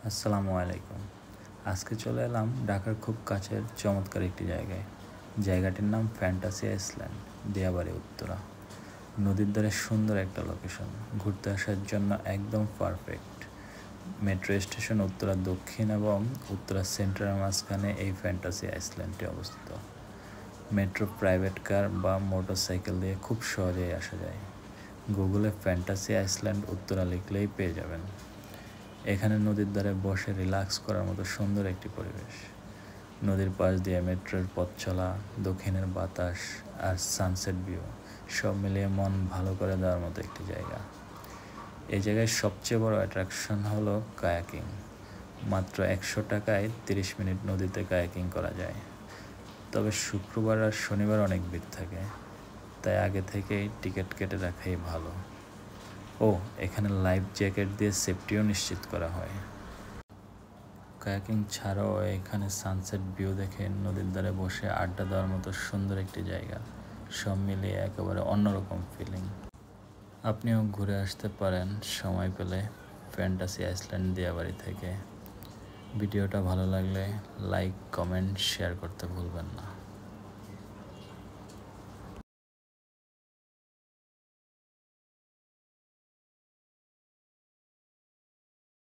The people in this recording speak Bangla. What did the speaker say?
আসসালামু আলাইকুম। আজকে চলে এলাম ঢাকার খুব কাছের চমৎকার একটি জায়গায়। জায়গাটির নাম ফ্যান্টাসি আইসল্যান্ড, দিয়াবাড়ি, উত্তরা। নদীর ধারে সুন্দর একটা লোকেশন, ঘুরতে আসার জন্য একদম পারফেক্ট। মেট্রো স্টেশন উত্তরা দক্ষিণ এবং উত্তরা সেন্ট্রালের মাঝখানে এই ফ্যান্টাসি আইসল্যান্ডটি অবস্থিত। মেট্রো, প্রাইভেট কার বা মোটরসাইকেল দিয়ে খুব সহজেই আসা যায়। গুগলে ফ্যান্টাসি আইসল্যান্ড উত্তরা লিখলেই পেয়ে যাবেন। এখানে নদীর ধারে বসে রিল্যাক্স করার মতো সুন্দর একটি পরিবেশ। নদীর পাশ দিয়ে মেট্রোর পথ চলা, দক্ষিণের বাতাস আর সানসেট ভিউ সব মিলিয়ে মন ভালো করে দেওয়ার মতো একটি জায়গা। এই জায়গায় সবচেয়ে বড় অ্যাট্রাকশন হলো কায়াকিং। মাত্র 100 টাকায় 30 মিনিট নদীতে কায়াকিং করা যায়। তবে শুক্রবার আর শনিবার অনেক ভিড় থাকে, তাই আগে থেকেই টিকিট কেটে রাখাই ভালো। এখানে লাইফ জ্যাকেট দিয়ে সেফটিও নিশ্চিত করা হয়। কায়াকিং ছাড়াও এখানে সানসেট ভিউ দেখে নদীর ধারে বসে আড্ডা দেওয়ার মতো সুন্দর একটি জায়গা। সব মিলিয়ে একেবারে অন্যরকম ফিলিং। আপনিও ঘুরে আসতে পারেন সময় পেলে ফ্যান্টাসি আইসল্যান্ড দিয়াবাড়ি থেকে। ভিডিওটা ভালো লাগলে লাইক, কমেন্ট, শেয়ার করতে ভুলবেন না।